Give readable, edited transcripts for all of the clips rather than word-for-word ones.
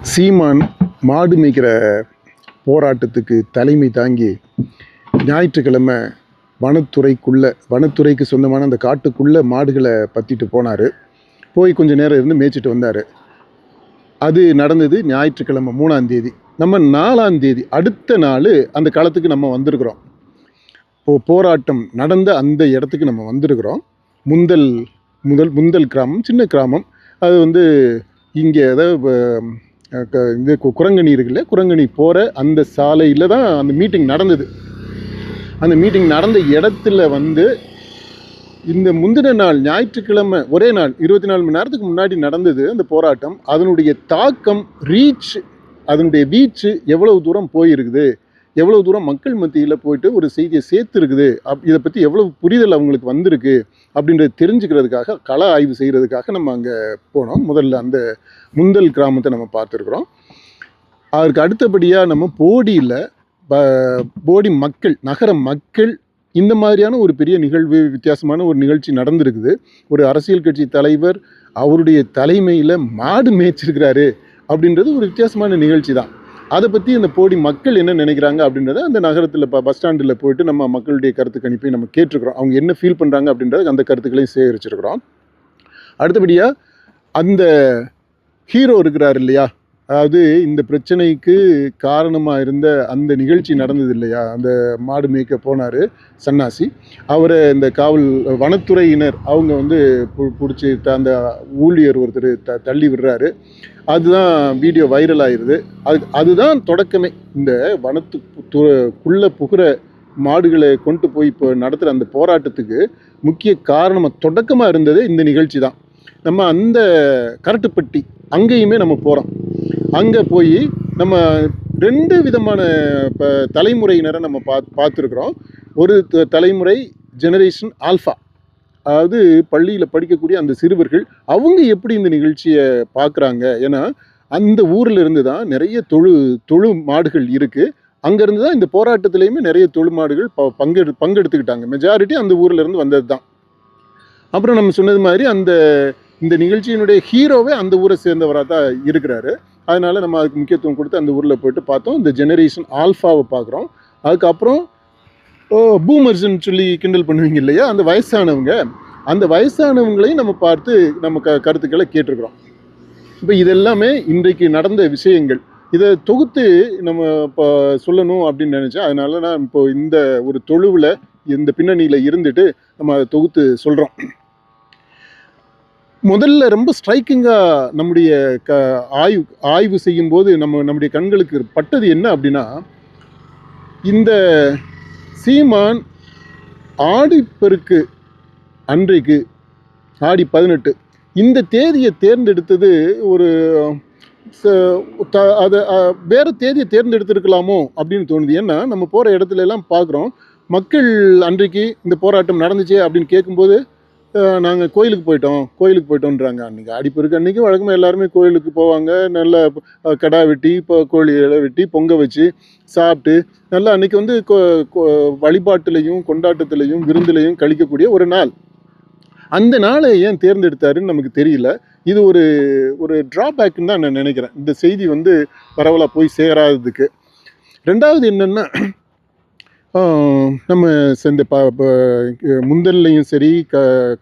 சீமான் மாடு மேய்க்கிற போராட்டத்துக்கு தலைமை தாங்கி ஞாயிற்றுக்கிழமை வனத்துறைக்கு சொந்தமான அந்த காட்டுக்குள்ளே மாடுகளை பற்றிட்டு போனார். போய் கொஞ்சம் நேரம் இருந்து மேய்ச்சிட்டு வந்தார். அது நடந்தது ஞாயிற்றுக்கிழமை 3ஆம் தேதி. நம்ம 4ஆம் தேதி அடுத்த நாள் அந்த களத்துக்கு நம்ம வந்திருக்கிறோம். போராட்டம் நடந்த அந்த இடத்துக்கு நம்ம வந்திருக்கிறோம். முந்தல் கிராமம், சின்ன கிராமம். அது இங்கே அதாவது இது குரங்கணி இருக்குல்ல, குரங்கணி போகிற அந்த சாலையில் தான் அந்த மீட்டிங் நடந்தது. அந்த மீட்டிங் நடந்த இடத்துல இந்த முந்தின நாள் ஞாயிற்றுக்கிழமை ஒரே நாள் 24 மணி நேரத்துக்கு முன்னாடி நடந்தது அந்த போராட்டம். அதனுடைய தாக்கம், அதனுடைய வீச்சு எவ்வளவு தூரம் போயிருக்குது, எவ்வளவு தூரம் மக்கள் மத்தியில் போயிட்டு ஒரு செய்தியை சேர்த்துருக்குது, இதை பற்றி எவ்வளவு புரிதல் அவங்களுக்கு வந்திருக்கு அப்படின்றத தெரிஞ்சுக்கிறதுக்காக, கள ஆய்வு செய்கிறதுக்காக நம்ம அங்கே போனோம். முதல்ல அந்த முந்தல் கிராமத்தை நம்ம பார்த்துருக்குறோம். அதற்கு அடுத்தபடியாக நம்ம போடி மக்கள், நகர மக்கள் இந்த மாதிரியான ஒரு பெரிய நிகழ்வு, வித்தியாசமான ஒரு நிகழ்ச்சி நடந்திருக்குது. ஒரு அரசியல் கட்சி தலைவர் அவருடைய தலைமையில் மாடு மேய்ச்சிருக்கிறாரு அப்படின்றது ஒரு வித்தியாசமான நிகழ்ச்சி தான். அதை பற்றி அந்த போடி மக்கள் என்ன நினைக்கிறாங்க அப்படின்றத அந்த நகரத்தில் பஸ் ஸ்டாண்டில் போயிட்டு நம்ம மக்களுடைய கருத்து கணிப்பை நம்ம கேட்டிருக்கிறோம். அவங்க என்ன ஃபீல் பண்ணுறாங்க அப்படின்றத அந்த கருத்துக்களையும் சேகரிச்சிருக்கிறோம். அடுத்தபடியாக அந்த ஹீரோ இருக்கிறார் இல்லையா, அதாவது இந்த பிரச்சனைக்கு காரணமாக இருந்த அந்த நிகழ்ச்சி நடந்தது இல்லையா, அந்த மாடு மேய்க்க போனார் சன்னாசி. அவரை இந்த வனத்துறையினர் அவங்க பிடிச்சி அந்த ஊழியர் ஒருத்தர் தள்ளி விடுறாரு. அதுதான் வீடியோ வைரல் ஆயிடுது. அதுதான் தொடக்கமே. இந்த வனத்துக்குள்ளே புகிற மாடுகளை கொண்டு போய் இப்போ நடத்துகிற அந்த போராட்டத்துக்கு முக்கிய காரணமாக தொடக்கமாக இருந்தது இந்த நிகழ்ச்சி தான். நம்ம அந்த கரட்டுப்பட்டி அங்கேயுமே நம்ம போகிறோம். அங்கே போய் நம்ம 2 விதமான தலைமுறையினரை நம்ம பார்த்துருக்குறோம். ஒரு தலைமுறை ஜெனரேஷன் ஆல்ஃபா, அதாவது பள்ளியில் படிக்கக்கூடிய அந்த சிறுவர்கள், அவங்க எப்படி இந்த நிகழ்ச்சியை பார்க்குறாங்க. ஏன்னா அந்த ஊரில் இருந்து தான் நிறைய தொழு மாடுகள் இருக்குது. அங்கேருந்து தான் இந்த போராட்டத்துலேயுமே நிறைய தொழு மாடுகள் பங்கெடுத்துக்கிட்டாங்க. மெஜாரிட்டி அந்த ஊரில் இருந்து வந்தது தான். அப்புறம் நம்ம சொன்னது மாதிரி இந்த நிகழ்ச்சியினுடைய ஹீரோவே அந்த ஊரை சேர்ந்தவராக தான் இருக்கிறாரு. அதனால் நம்ம அதுக்கு முக்கியத்துவம் கொடுத்து அந்த ஊரில் போயிட்டு பார்த்தோம். இந்த ஜெனரேஷன் ஆல்ஃபாவை பார்க்குறோம். அதுக்கப்புறம் பூமர்ஸ்ன்னு சொல்லி கிண்டல் பண்ணுவீங்க இல்லையா, அந்த வயசானவங்களையும் நம்ம பார்த்து நம்ம கருத்துக்களை கேட்டிருக்கிறோம். இப்போ இதெல்லாமே இன்றைக்கு நடந்த விஷயங்கள். இதை தொகுத்து நம்ம இப்போ சொல்லணும் அப்படின்னு நினச்சேன். அதனால நான் இப்போ இந்த ஒரு தொழுவில் இந்த பின்னணியில் இருந்துட்டு நம்ம அதை தொகுத்து சொல்கிறோம். முதல்ல ரொம்ப ஸ்ட்ரைக்கிங்காக நம்முடைய ஆய்வு செய்யும்போது நம்முடைய கண்களுக்கு பட்டது என்ன அப்படின்னா, இந்த சீமான் ஆடிப்பெருக்கு அன்றைக்கு ஆடி 18 இந்த தேதியை தேர்ந்தெடுத்தது அதை வேறு தேதியை தேர்ந்தெடுத்திருக்கலாமோ அப்படின்னு தோணுது. ஏன்னா நம்ம போகிற இடத்துல எல்லாம் பார்க்குறோம், மக்கள் அன்றைக்கு இந்த போராட்டம் நடந்துச்சு அப்படின்னு கேட்கும்போது நாங்கள் கோயிலுக்கு போயிட்டோன்றாங்க. அன்றைக்கி ஆடிப்பெருக்கு அன்றைக்கி வழக்கமாக எல்லாருமே கோயிலுக்கு போவாங்க. நல்லா கடா வெட்டி, கோழிகளை வெட்டி பொங்க வச்சு சாப்பிட்டு நல்லா அன்றைக்கி வழிபாட்டிலையும் கொண்டாட்டத்திலையும் விருந்துலையும் கழிக்கக்கூடிய ஒரு நாள். அந்த நாளை ஏன் தேர்ந்தெடுத்தாருன்னு நமக்கு தெரியல. இது ஒரு ட்ராபேக்குன்னு தான் நான் நினைக்கிறேன், இந்த செய்தி பரவலாக போய் சேராததுக்கு. ரெண்டாவது என்னென்னா, நம்ம இந்த முந்தல்லையும் சரி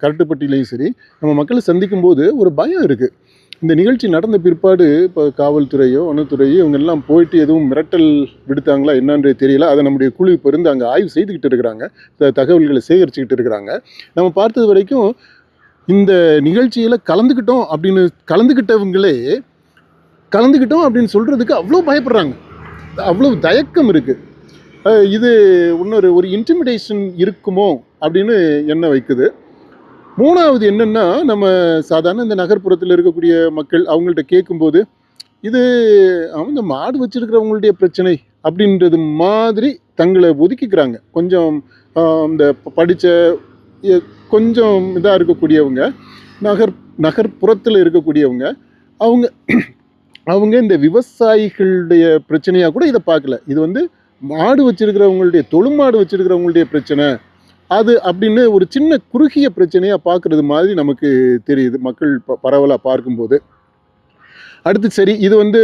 கரட்டுப்பட்டிலையும் சரி நம்ம மக்களை சந்திக்கும்போது ஒரு பயம் இருக்குது. இந்த நிகழ்ச்சி நடந்த பிற்பாடு இப்போ காவல்துறையோ வனத்துறையோ இவங்கெல்லாம் போயிட்டு எதுவும் மிரட்டல் விடுத்தாங்களா என்னன்றது தெரியல. அதை நம்முடைய குழு இப்போ இருந்து அங்கே ஆய்வு செய்துக்கிட்டு இருக்கிறாங்க, தகவல்களை சேகரிச்சுக்கிட்டு இருக்கிறாங்க. நம்ம பார்த்தது வரைக்கும் இந்த நிகழ்ச்சியில் கலந்துக்கிட்டோம் அப்படின்னு சொல்கிறதுக்கு அவ்வளோ பயப்படுறாங்க, அவ்வளோ தயக்கம் இருக்குது. இது ஒரு இன்டிமிடேஷன் இருக்குமோ அப்படின்னு என்ன வைக்குது. மூணாவது என்னென்னா, நம்ம சாதாரண இந்த நகர்ப்புறத்தில் இருக்கக்கூடிய மக்கள் அவங்கள்ட்ட கேட்கும்போது இது அவங்க மாடு வச்சிருக்கிறவங்களுடைய பிரச்சனை அப்படின்றது மாதிரி தங்களை ஒதுக்கிக்கிறாங்க. கொஞ்சம் இந்த படித்த கொஞ்சம் இதாக இருக்கக்கூடியவங்க, நகர்ப்புறத்தில் இருக்கக்கூடியவங்க, அவங்க இந்த விவசாயிகளுடைய பிரச்சனையாக கூட இதை பார்க்கல. இது மாடு வச்சிருக்கிறவங்களுடைய தொழுமாடு வச்சிருக்கிறவங்களுடைய பிரச்சனை அது அப்படின்னு ஒரு சின்ன குறுகிய பிரச்சனையாக பார்க்குறது மாதிரி நமக்கு தெரியுது மக்கள் பரவலாக பார்க்கும்போது. அடுத்து சரி இது வந்து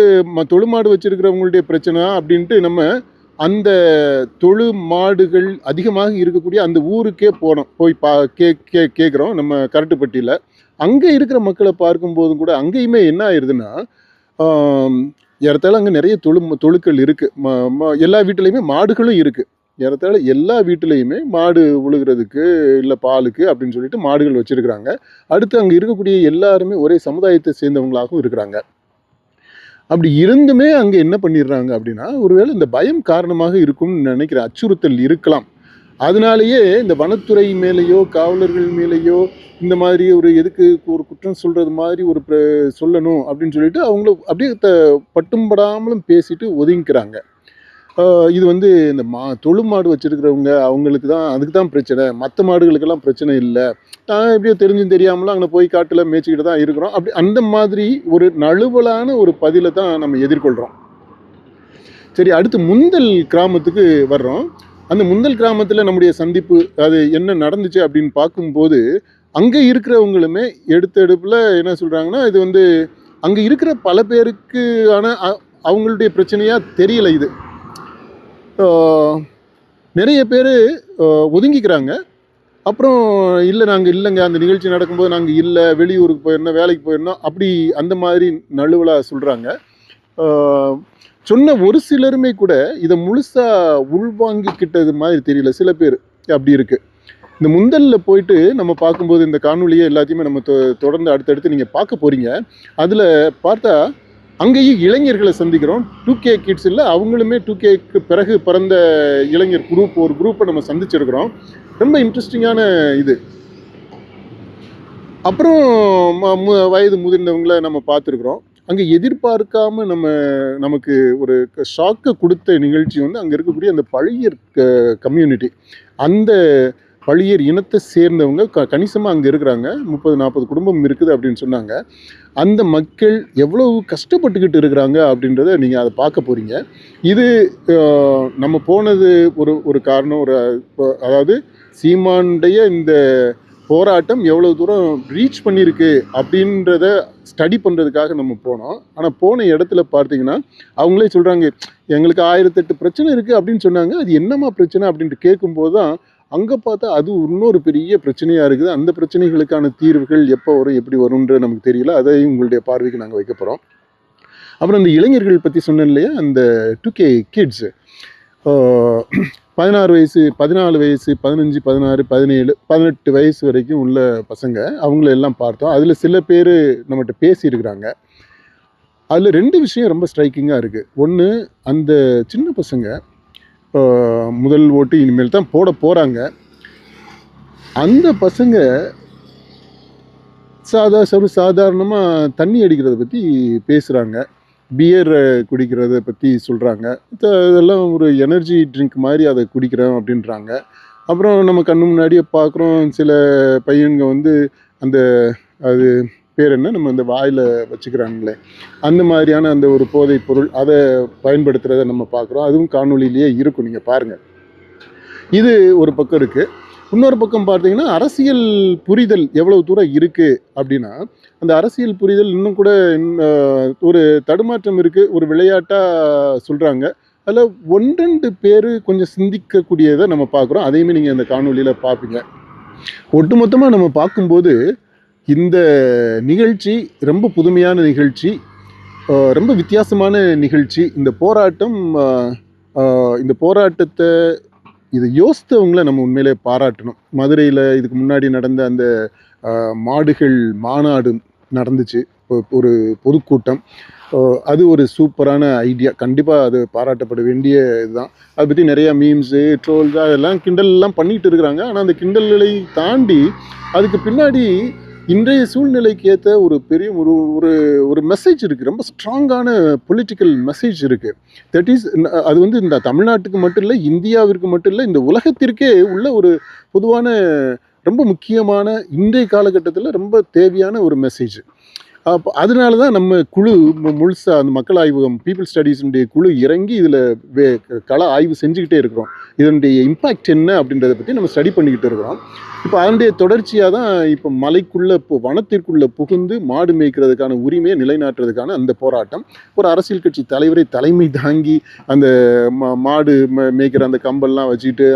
தொழுமாடு வச்சிருக்கிறவங்களுடைய பிரச்சனை அப்படின்ட்டு நம்ம அந்த தொழு மாடுகள் அதிகமாக இருக்கக்கூடிய அந்த ஊருக்கே போனோம், போய் கேட்குறோம் நம்ம கரட்டுப்பட்டியில். அங்கே இருக்கிற மக்களை பார்க்கும்போதும் கூட அங்கேயுமே என்ன ஆயிடுதுன்னா, ஏறத்தாழ அங்கே நிறைய தொழுக்கள் இருக்குது. எல்லா வீட்டிலையுமே மாடுகளும் இருக்குது. ஏறத்தாழ எல்லா வீட்டிலையுமே மாடு உழுகிறதுக்கு இல்லை பாலுக்கு அப்படின்னு சொல்லிட்டு மாடுகள் வச்சுருக்கிறாங்க. அடுத்து அங்கே இருக்கக்கூடிய எல்லாருமே ஒரே சமுதாயத்தை சேர்ந்தவங்களாகவும் இருக்கிறாங்க. அப்படி இருந்துமே அங்கே என்ன பண்ணிடுறாங்க அப்படின்னா, ஒருவேளை இந்த பயம் காரணமாக இருக்கும்னு நினைக்கிறேன், அச்சுறுத்தல் இருக்கலாம். அதனாலேயே இந்த வனத்துறை மேலேயோ காவலர்கள் மேலேயோ இந்த மாதிரி ஒரு எதுக்கு ஒரு குற்றம் சொல்கிறது மாதிரி ஒரு சொல்லணும் அப்படின்னு சொல்லிட்டு அவங்கள அப்படியே பட்டும்படாமலும் பேசிட்டு ஒதுங்கிக்கிறாங்க. இது வந்து இந்த தொழு மாடு வச்சுருக்கிறவங்க அவங்களுக்கு தான் அதுக்கு தான் பிரச்சனை, மற்ற மாடுகளுக்கெல்லாம் பிரச்சனை இல்லை, எப்படியோ தெரிஞ்சும் தெரியாமலும் அங்கே போய் காட்டில் மேய்ச்சிக்கிட்டு தான் இருக்கிறோம். அப்படி அந்த மாதிரி ஒரு நழுவலான ஒரு பதிலை தான் நம்ம எதிர்கொள்கிறோம். சரி, அடுத்து முந்தல் கிராமத்துக்கு வர்றோம். அந்த முந்தல் கிராமத்தில் நம்முடைய சந்திப்பு அது என்ன நடந்துச்சு அப்படின்னு பார்க்கும்போது அங்கே இருக்கிறவங்களுமே எடுப்பில் என்ன சொல்கிறாங்கன்னா, இது வந்து அங்கே இருக்கிற பல பேருக்கு அவங்களுடைய பிரச்சனையாக தெரியலை. இது நிறைய பேர் ஒதுங்கிக்கிறாங்க. அப்புறம் இல்லை நாங்கள் இல்லைங்க, அந்த நிகழ்ச்சி நடக்கும்போது நாங்கள் இல்லை, வெளியூருக்கு போயிருந்தோம், வேலைக்கு போயிருந்தோம், அப்படி அந்த மாதிரி நழுவலாக சொல்கிறாங்க. சொன்ன ஒரு சிலருமே கூட இதை முழுசாக உள்வாங்கிக்கிட்டது மாதிரி தெரியல. சில பேர் அப்படி இருக்குது. இந்த முந்தலில் போயிட்டு நம்ம பார்க்கும்போது இந்த காணொலியை எல்லாத்தையுமே நம்ம தொடர்ந்து அடுத்தடுத்து நீங்கள் பார்க்க போகிறீங்க. அதில் பார்த்தா அங்கேயும் இளைஞர்களை சந்திக்கிறோம். 2K கிட்ஸ் இல்லை, அவங்களுமே 2Kக்கு பிறகு பிறந்த இளைஞர் ஒரு குரூப்பை நம்ம சந்திச்சிருக்கிறோம். ரொம்ப இன்ட்ரெஸ்டிங்கான இது. அப்புறம் வயது முதிர்ந்தவங்களை நம்ம பார்த்துருக்குறோம். அங்கே எதிர்பார்க்காம நமக்கு ஒரு ஷாக்கை கொடுத்த நிகழ்ச்சி வந்து அங்கே இருக்கக்கூடிய அந்த பழையர் கம்யூனிட்டி, அந்த பழையர் இனத்தை சேர்ந்தவங்க கணிசமாக அங்கே இருக்கிறாங்க. 30-40 குடும்பம் இருக்குது அப்படின்னு சொன்னாங்க. அந்த மக்கள் எவ்வளவு கஷ்டப்பட்டுக்கிட்டு இருக்கிறாங்க அப்படின்றத நீங்கள் அதை பார்க்க போகிறீங்க. இது நம்ம போனது ஒரு காரணம். அதாவது சீமானுடைய இந்த போராட்டம் எவ்வளோ தூரம் ரீச் பண்ணியிருக்கு அப்படின்றத ஸ்டடி பண்ணுறதுக்காக நம்ம போனோம். ஆனால் போன இடத்துல பார்த்தீங்கன்னா அவங்களே சொல்கிறாங்க, எங்களுக்கு 1008 பிரச்சனை இருக்குது அப்படின்னு சொன்னாங்க. அது என்னம்மா பிரச்சனை அப்படின்ட்டு கேட்கும்போது தான் அங்கே பார்த்தா அது இன்னொரு பெரிய பிரச்சனையாக இருக்குது. அந்த பிரச்சனைகளுக்கான தீர்வுகள் எப்போ வரும், எப்படி வரும்ன்ற நமக்கு தெரியல. அதையும் உங்களுடைய பார்வைக்கு நாங்கள் வைக்க போகிறோம். அப்புறம் அந்த இளைஞர்கள் பற்றி சொன்னேன் இல்லையா, அந்த 2K கிட்ஸு 16 வயசு, 14 வயசு, 15, 16, 17, 18 வயசு வரைக்கும் உள்ள பசங்க, அவங்களெல்லாம் பார்த்தோம். அதில் சில பேர் நம்மகிட்ட பேசியிருக்கிறாங்க. அதில் 2 விஷயம் ரொம்ப ஸ்ட்ரைக்கிங்காக இருக்குது. ஒன்று, அந்த சின்ன பசங்க முதல் ஓட்டு இனிமேல் தான் போட போகிறாங்க. அந்த பசங்க சாதாரணமாக தண்ணி அடிக்கிறத பற்றி பேசுகிறாங்க, பியர் குடிக்கிறத பற்றி சொல்கிறாங்க. இதெல்லாம் ஒரு எனர்ஜி ட்ரிங்க் மாதிரி அதை குடிக்கிறோம் அப்படின்றாங்க. அப்புறம் நம்ம கண்ணு முன்னாடியே பார்க்குறோம், சில பையன்க வந்து அந்த அது பேர் என்ன, நம்ம அந்த வாயில் வச்சுக்கிறாங்களே, அந்த மாதிரியான அந்த ஒரு போதைப் பொருள் அதை பயன்படுத்துகிறத நம்ம பார்க்குறோம். அதுவும் காணொலியிலேயே இருக்கும், நீங்கள் பாருங்கள். இது ஒரு பக்கம் இருக்குது. இன்னொரு பக்கம் பார்த்தீங்கன்னா அரசியல் புரிதல் எவ்வளவு தூரம் இருக்குது அப்படின்னா, அந்த அரசியல் புரிதல் இன்னும் கூட ஒரு தடுமாற்றம் இருக்குது. ஒரு விளையாட்டாக சொல்கிறாங்க. அதில் 1-2 பேர் கொஞ்சம் சிந்திக்கக்கூடியதை நம்ம பார்க்குறோம். அதையுமே நீங்கள் அந்த காணொலியில் பார்ப்பீங்க. ஒட்டுமொத்தமாக நம்ம பார்க்கும்போது இந்த நிகழ்ச்சி ரொம்ப புதுமையான நிகழ்ச்சி, ரொம்ப வித்தியாசமான நிகழ்ச்சி. இந்த போராட்டத்தை இதை யோசித்தவங்களை நம்ம உண்மையிலே பாராட்டணும். மதுரையில் இதுக்கு முன்னாடி நடந்த அந்த மாடுகள் மாநாடு நடந்துச்சு, ஒரு பொதுக்கூட்டம். அது ஒரு சூப்பரான ஐடியா. கண்டிப்பாக அது பாராட்டப்பட வேண்டிய இதுதான். அதை பற்றி நிறையா மீம்ஸு, ட்ரோல்ஸ் அதெல்லாம் கிண்டல்லாம் பண்ணிகிட்டு இருக்கிறாங்க. ஆனால் அந்த கிண்டல்களை தாண்டி அதுக்கு பின்னாடி இன்றைய சூழ்நிலைக்கு ஏற்ற ஒரு பெரிய ஒரு மெசேஜ் இருக்குது. ரொம்ப ஸ்ட்ராங்கான பொலிட்டிக்கல் மெசேஜ் இருக்குது. தட் இஸ், அது வந்து இந்த தமிழ்நாட்டுக்கு மட்டும் இல்லை, இந்தியாவிற்கு மட்டும் இல்லை, இந்த உலகத்திற்கே உள்ள ஒரு பொதுவான ரொம்ப முக்கியமான இன்றைய காலகட்டத்தில் ரொம்ப தேவையான ஒரு மெசேஜ். அப்போ அதனால தான் நம்ம குழு முழுசாக அந்த மக்கள் ஆய்வகம் பீப்புள் ஸ்டடீஸுடைய குழு இறங்கி இதில் கள ஆய்வு செஞ்சுக்கிட்டே இருக்கிறோம். இதனுடைய இம்பேக்ட் என்ன அப்படின்றத பற்றி நம்ம ஸ்டடி பண்ணிக்கிட்டு இருக்கிறோம். இப்போ அதனுடைய தொடர்ச்சியாக தான் இப்போ மலைக்குள்ளே இப்போ வனத்திற்குள்ளே புகுந்து மாடு மேய்க்கிறதுக்கான உரிமையை நிலைநாட்டுறதுக்கான அந்த போராட்டம் ஒரு அரசியல் கட்சி தலைவரை தலைமை தாங்கி அந்த மாடு மேய்க்கிற அந்த கம்பெல்லாம் வச்சுக்கிட்டு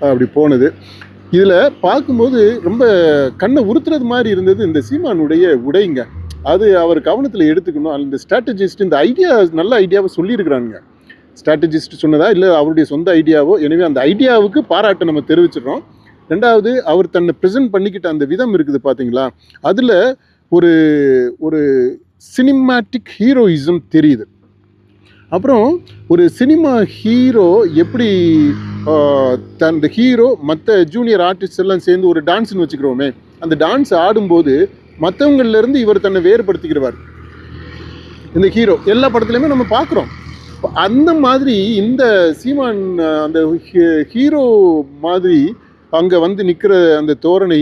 அப்படி போனது. இதில் பார்க்கும்போது ரொம்ப கண்ணை உறுத்துறது மாதிரி இருந்தது இந்த சீமானுடைய உடைங்க. அது அவர் கவனத்தில் எடுத்துக்கணும். அந்த ஸ்ட்ராட்டஜிஸ்ட் இந்த ஐடியா நல்ல ஐடியாவை சொல்லியிருக்கிறாங்க. ஸ்ட்ராட்டஜிஸ்ட் சொன்னதா இல்லை அவருடைய சொந்த ஐடியாவோ? எனவே அந்த ஐடியாவுக்கு பாராட்டை நம்ம தெரிவிச்சிடறோம். ரெண்டாவது, அவர் தன்னை ப்ரெசென்ட் பண்ணிக்கிட்ட அந்த விதம் இருக்குது பார்த்தீங்களா, அதில் ஒரு ஒரு சினிமாட்டிக் ஹீரோயிசம் தெரியுது. அப்புறம் ஒரு சினிமா ஹீரோ எப்படி தன் ஹீரோ மற்ற ஜூனியர் ஆர்டிஸ்ட் எல்லாம் சேர்ந்து ஒரு டான்ஸ்னு வச்சுக்கிறோமே, அந்த டான்ஸ் ஆடும்போது மற்றவங்கள்லேருந்து இவர் தன்னை வேறுபடுத்திக்கிறவார் இந்த ஹீரோ. எல்லா படத்துலையுமே நம்ம பார்க்குறோம். அந்த மாதிரி இந்த சீமான் அந்த ஹீரோ மாதிரி அங்கே வந்து நிற்கிற அந்த தோரணை,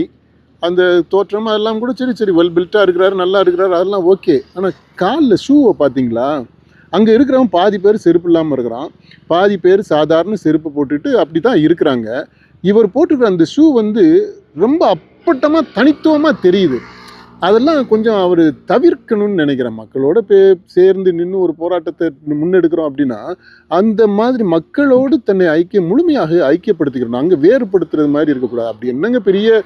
அந்த தோற்றம் அதெல்லாம் கூட சரி சரி வெல் பில்ட்டாக இருக்கிறாரு, நல்லா இருக்கிறாரு, அதெல்லாம் ஓகே. ஆனால் காலில் ஷூவை பார்த்தீங்களா? அங்கே இருக்கிறவன் பாதி பேர் செருப்பு இல்லாமல் இருக்கிறான், பாதி பேர் சாதாரண செருப்பு போட்டுட்டு அப்படி தான் இருக்கிறாங்க. இவர் போட்டுக்கிற அந்த ஷூ வந்து ரொம்ப அப்பட்டமாக தனித்துவமாக தெரியுது. அதெல்லாம் கொஞ்சம் அவர் தவிர்க்கணும்னு நினைக்கிறேன். மக்களோட சேர்ந்து நின்று ஒரு போராட்டத்தை முன்னெடுக்கிறோம் அப்படின்னா அந்த மாதிரி மக்களோடு தன்னை முழுமையாக ஐக்கியப்படுத்திக்கிறோம். அங்கே வேறுபடுத்துறது மாதிரி இருக்கக்கூடாது. அப்படி என்னங்க பெரிய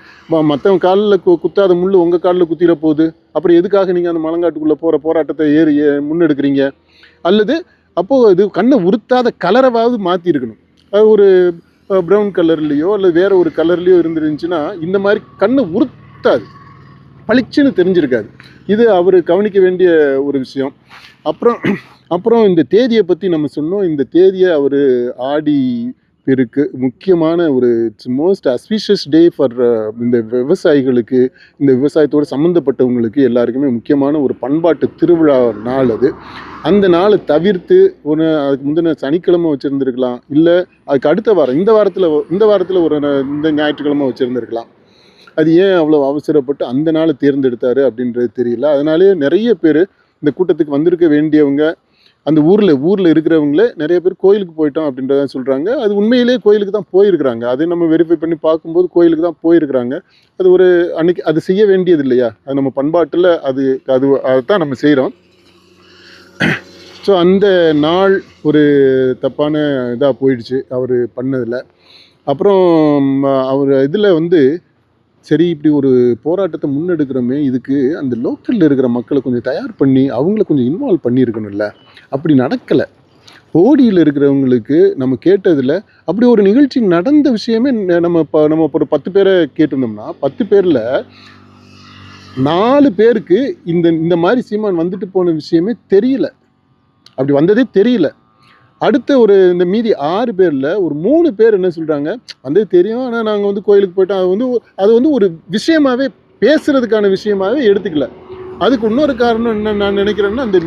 மற்றவங்க காலில் குத்தாத முள் உங்கள் காலில் குத்திர போகுது? அப்புறம் எதுக்காக நீங்கள் அந்த மலங்காட்டுக்குள்ளே போகிற போராட்டத்தை முன்னெடுக்கிறீங்க? அல்லது அப்போது இது கண்ணை உறுத்தாத கலரவாவது மாற்றிருக்கணும். அது ஒரு ப்ரௌன் கலர்லேயோ அல்லது வேறு ஒரு கலர்லேயோ இருந்துருந்துச்சுன்னா இந்த மாதிரி கண்ணை உறுத்தாது, பளிச்சுன்னு தெரிஞ்சிருக்காது. இது அவர் கவனிக்க வேண்டிய ஒரு விஷயம். அப்புறம் இந்த தேதியை பற்றி நம்ம சொன்னோம். இந்த தேதியை அவர் ஆடி பெருக்கு முக்கியமான ஒரு இட்ஸ் மோஸ்ட் அஸ்பீஷியஸ் டே ஃபார் இந்த விவசாயிகளுக்கு, இந்த விவசாயத்தோடு சம்மந்தப்பட்டவங்களுக்கு எல்லாருக்குமே முக்கியமான ஒரு பண்பாட்டு திருவிழா நாள் அது. அந்த நாளை தவிர்த்து அதுக்கு முந்தின சனிக்கிழமை வச்சுருந்துருக்கலாம், இல்லை அதுக்கு அடுத்த வாரம் இந்த வாரத்தில் ஒரு இந்த ஞாயிற்றுக்கிழமை வச்சுருந்துருக்கலாம். அது ஏன் அவ்வளோ அவசரப்பட்டு அந்த நாளை தேர்ந்தெடுத்தார் அப்படின்றது தெரியல. அதனாலேயே நிறைய பேர் இந்த கூட்டத்துக்கு வந்திருக்க வேண்டியவங்க அந்த ஊரில் இருக்கிறவங்களே நிறைய பேர் கோயிலுக்கு போயிட்டோம் அப்படின்றத சொல்கிறாங்க. அது உண்மையிலே கோயிலுக்கு தான் போயிருக்கிறாங்க. அதை நம்ம வெரிஃபை பண்ணி பார்க்கும்போது கோயிலுக்கு தான் போயிருக்கிறாங்க. அது ஒரு அன்னைக்கு அது செய்ய வேண்டியது இல்லையா? அது நம்ம பண்பாட்டில் அதுதான் நம்ம செய்கிறோம். ஸோ அந்த நாள் ஒரு தப்பான இதாக போயிடுச்சு அவர் பண்ணதில். அப்புறம் அவர் இதில் வந்து சரி இப்படி ஒரு போராட்டத்தை முன்னெடுக்கிறோமே, இதுக்கு அந்த லோக்கலில் இருக்கிற மக்களை கொஞ்சம் தயார் பண்ணி அவங்கள கொஞ்சம் இன்வால்வ் பண்ணியிருக்கணும்ல. அப்படி நடக்கலை. போடியில் இருக்கிறவங்களுக்கு நம்ம கேட்டதில் அப்படி ஒரு நிகழ்ச்சி நடந்த விஷயமே நம்ம ஒரு 10 பேரை கேட்டிருந்தோம்னா 10 பேரில் 4 பேருக்கு இந்த மாதிரி சீமான் வந்துட்டு போன விஷயமே தெரியல, அப்படி வந்ததே தெரியல. அடுத்த இந்த மீதி 6 பேரில் ஒரு 3 பேர் என்ன சொல்கிறாங்க, வந்து தெரியும் ஆனால் நாங்கள் வந்து கோயிலுக்கு போயிட்டோம். அது வந்து ஒரு விஷயமாகவே பேசுகிறதுக்கான விஷயமாகவே எடுத்துக்கல. அதுக்கு இன்னொரு காரணம் என்ன நான் நினைக்கிறேன்னா, அந்த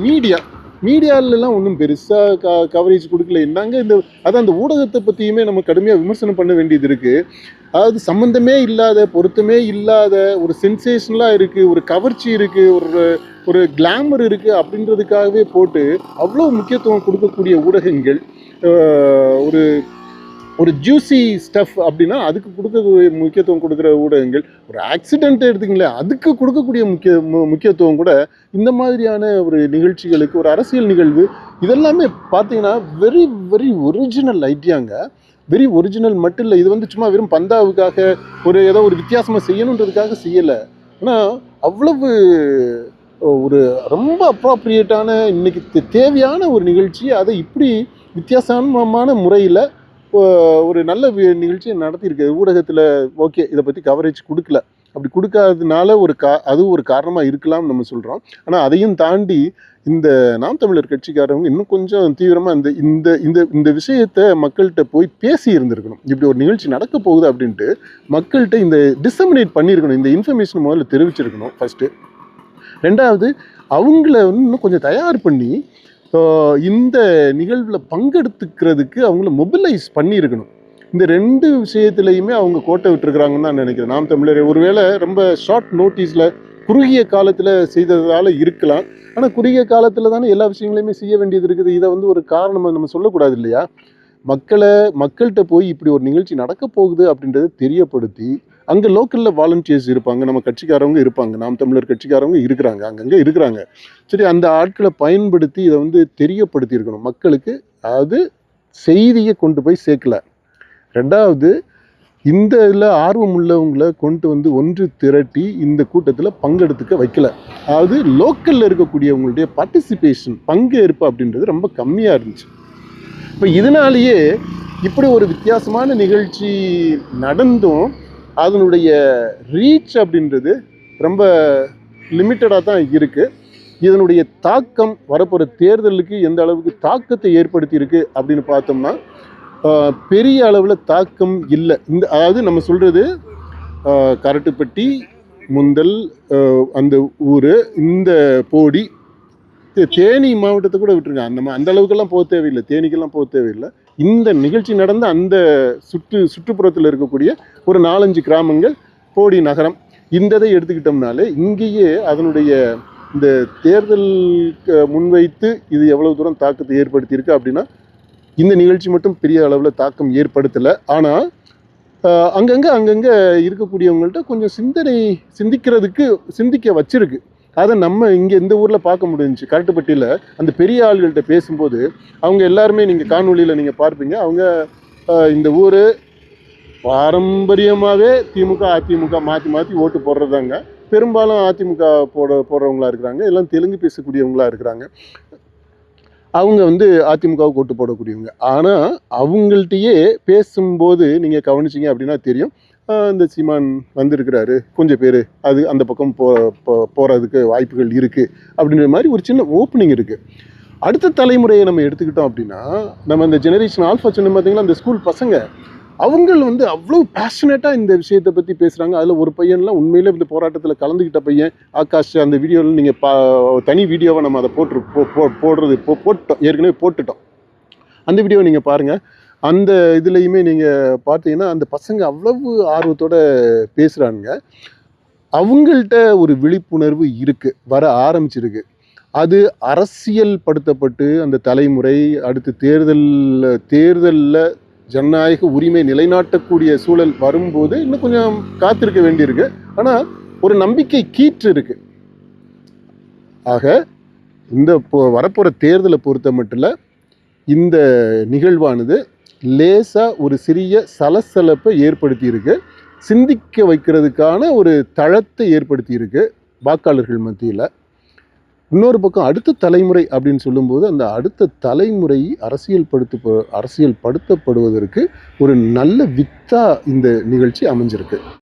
மீடியாலெலாம் ஒன்றும் பெருசாக கவரேஜ் கொடுக்கல. என்னங்க அதான் அந்த ஊடகத்தை பற்றியுமே நம்ம கடுமையாக விமர்சனம் பண்ண வேண்டியது இருக்குது. அதாவது சம்மந்தமே இல்லாத, பொருத்தமே இல்லாத, ஒரு சென்சேஷனலாக இருக்குது, ஒரு கவர்ச்சி இருக்குது, ஒரு கிளாமர் இருக்குது அப்படின்றதுக்காகவே போட்டு அவ்வளோ முக்கியத்துவம் கொடுக்கக்கூடிய ஊடகங்கள், ஒரு ஜூசி ஸ்டஃப் அப்படின்னா அதுக்கு முக்கியத்துவம் கொடுக்குற ஊடகங்கள், ஒரு ஆக்சிடென்ட் எடுத்துக்கங்களேன் அதுக்கு கொடுக்கக்கூடிய முக்கியத்துவம் கூட இந்த மாதிரியான ஒரு நிகழ்ச்சிகளுக்கு, ஒரு அரசியல் நிகழ்வு இதெல்லாமே பார்த்தீங்கன்னா வெரி வெரி ஒரிஜினல் ஐடியாங்க. வெரி ஒரிஜினல் மட்டும் இல்லை, இது வந்து சும்மா வெறும் பந்தாவுக்காக ஏதோ ஒரு வித்தியாசமாக செய்யணுன்றதுக்காக செய்யலை. ஆனால் அவ்வளவு ஒரு ரொம்ப அப்ராப்ரியேட்டான இன்னைக்கு தேவையான ஒரு நிகழ்ச்சி, அதை இப்படி வித்தியாசமான முறையில் ஒரு நல்ல நிகழ்ச்சியை நடத்தியிருக்கு ஊடகத்தில். ஓகே, இதை பற்றி கவரேஜ் கொடுக்கல. அப்படி கொடுக்காததுனால அது ஒரு காரணமாக இருக்கலாம்னு நம்ம சொல்கிறோம். ஆனால் அதையும் தாண்டி இந்த நாம் தமிழர் கட்சிக்காரவங்க இன்னும் கொஞ்சம் தீவிரமாக இந்த விஷயத்தை மக்கள்கிட்ட போய் பேசி இருந்திருக்கணும். இப்படி ஒரு நிகழ்ச்சி நடக்க போகுது அப்படின்ட்டு மக்கள்கிட்ட இந்த டிசமினேட் பண்ணியிருக்கணும். இந்த இன்ஃபர்மேஷன் முதல்ல தெரிவிச்சிருக்கணும் ஃபஸ்ட்டு. ரெண்டாவது, அவங்கள இன்னும் கொஞ்சம் தயார் பண்ணி இந்த நிகழ்வில் பங்கெடுத்துக்கிறதுக்கு அவங்கள மொபிலைஸ் பண்ணியிருக்கணும். இந்த 2 விஷயத்துலையுமே அவங்க கோட்டை விட்டுருக்குறாங்கன்னு தான் நினைக்கிறேன். நாம் தமிழர் ஒருவேளை ரொம்ப ஷார்ட் நோட்டீஸில் குறுகிய காலத்தில் செய்ததால் இருக்கலாம். ஆனால் குறுகிய காலத்தில் தானே எல்லா விஷயங்களையுமே செய்ய வேண்டியது இருக்குது. இதை வந்து ஒரு காரணமாக நம்ம சொல்லக்கூடாது இல்லையா? மக்கள்கிட்ட போய் இப்படி ஒரு நிகழ்ச்சி நடக்க போகுது அப்படின்றத தெரியப்படுத்தி, அங்கே லோக்கலில் வாலண்டியர்ஸ் இருப்பாங்க, நம்ம கட்சிக்காரவங்க இருப்பாங்க, நாம் தமிழர் கட்சிக்காரவங்க இருக்கிறாங்க, அங்கங்கே இருக்கிறாங்க. சரி, அந்த ஆட்களை பயன்படுத்தி இதை வந்து தெரியப்படுத்தி இருக்கணும் மக்களுக்கு. அதாவது செய்தியை கொண்டு போய் சேர்க்கல. ரெண்டாவது, இந்த இதில் ஆர்வம் உள்ளவங்களை கொண்டு வந்து ஒன்று திரட்டி இந்த கூட்டத்தில் பங்கெடுத்துக்க வைக்கல. அதாவது லோக்கலில் இருக்கக்கூடியவங்களுடைய பார்ட்டிசிபேஷன், பங்கேற்பு அப்படின்றது ரொம்ப கம்மியாக இருந்துச்சு. இப்போ இதனாலேயே இப்படி ஒரு வித்தியாசமான நிகழ்ச்சி நடந்தும் அதனுடைய ரீச் அப்படின்றது ரொம்ப லிமிட்டடாக தான் இருக்குது. இதனுடைய தாக்கம் வரப்போகிற தேர்தலுக்கு எந்த அளவுக்கு தாக்கத்தை ஏற்படுத்தி இருக்கு அப்படின்னு பார்த்தோம்னா பெரிய அளவில் தாக்கம் இல்லை. அதாவது நம்ம சொல்கிறது கரட்டுப்பட்டி, முந்தல், அந்த ஊர், இந்த போடி, தேனி மாவட்டத்தை கூட விட்டுருங்க. அந்த அளவுக்கெல்லாம் போக தேவையில்லை, தேனிக்கெல்லாம் போக தேவையில்லை. இந்த நிகழ்ச்சி நடந்த அந்த சுற்றுப்புறத்தில் இருக்கக்கூடிய ஒரு 4-5 கிராமங்கள், போடி நகரம், இந்த இதை எடுத்துக்கிட்டோம்னாலே இங்கேயே அதனுடைய இந்த தேர்தல் முன்வைத்து இது எவ்வளவு தூரம் தாக்கத்தை ஏற்படுத்தியிருக்கு அப்படின்னா, இந்த நிகழ்ச்சி மட்டும் பெரிய அளவில் தாக்கம் ஏற்படுத்தலை. ஆனால் அங்கங்கே இருக்கக்கூடியவங்கள்ட்ட கொஞ்சம் சிந்திக்க வச்சிருக்கு. அதை நம்ம இங்கே இந்த ஊரில் பார்க்க முடிஞ்சிச்சு. கரட்டுப்பட்டியில் அந்த பெரிய ஆள்கள்கிட்ட பேசும்போது அவங்க எல்லாருமே நீங்கள் காணொலியில் நீங்கள் பார்ப்பீங்க. அவங்க இந்த ஊர் பாரம்பரியமாகவே திமுக அதிமுக மாற்றி ஓட்டு போடுறதாங்க. பெரும்பாலும் அதிமுக போடுறவங்களா இருக்கிறாங்க. எல்லாம் தெலுங்கு பேசக்கூடியவங்களா இருக்கிறாங்க. அவங்க வந்து அதிமுகவுக்கு ஓட்டு போடக்கூடியவங்க. ஆனால் அவங்கள்ட்டையே பேசும்போது நீங்கள் கவனிச்சிங்க அப்படின்னா தெரியும், இந்த சீமான் வந்திருக்கிறாரு, கொஞ்சம் பேர் அது அந்த பக்கம் போகிறதுக்கு வாய்ப்புகள் இருக்குது அப்படின்ற மாதிரி ஒரு சின்ன ஓப்பனிங் இருக்குது. அடுத்த தலைமுறையை நம்ம எடுத்துக்கிட்டோம் அப்படின்னா, நம்ம இந்த ஜெனரேஷன் ஆல்ஃபா சொன்ன பார்த்தீங்களா, அந்த ஸ்கூல் பசங்க, அவங்கள் வந்து அவ்வளோ பேஷனேட்டாக இந்த விஷயத்தை பற்றி பேசுகிறாங்க. அதில் ஒரு பையன்லாம் உண்மையிலே இந்த போராட்டத்தில் கலந்துக்கிட்ட பையன் ஆகாஷ். அந்த வீடியோவில் நீங்கள் தனி வீடியோவை நம்ம அதை போட்டோம், ஏற்கனவே போட்டுட்டோம். அந்த வீடியோவை நீங்கள் பாருங்கள். அந்த இதுலேயுமே நீங்கள் பார்த்தீங்கன்னா அந்த பசங்க அவ்வளவு ஆர்வத்தோடு பேசுகிறானுங்க. அவங்கள்ட்ட ஒரு விழிப்புணர்வு இருக்குது, வர ஆரம்பிச்சிருக்கு. அது அரசியல் படுத்தப்பட்டு அந்த தலைமுறை அடுத்து தேர்தலில் ஜனநாயக உரிமை நிலைநாட்டக்கூடிய சூழல் வரும்போது இன்னும் கொஞ்சம் காத்திருக்க வேண்டியிருக்கு. ஆனால் ஒரு நம்பிக்கை கீற்று இருக்குது. ஆக இந்த வரப்போகிற தேர்தலை பொறுத்த மட்டும் இந்த நிகழ்வானது லேசாக ஒரு சிறிய சலசலப்பை ஏற்படுத்தியிருக்கு. சிந்திக்க வைக்கிறதுக்கான ஒரு தளத்தை ஏற்படுத்தியிருக்கு வாக்காளர்கள் மத்தியில். இன்னொரு பக்கம் அடுத்த தலைமுறை அப்படின்னு சொல்லும்போது அந்த அடுத்த தலைமுறை அரசியல் படுத்தப்படுவதற்கு ஒரு நல்ல வித்தா இந்த நிகழ்ச்சி அமைஞ்சிருக்கு.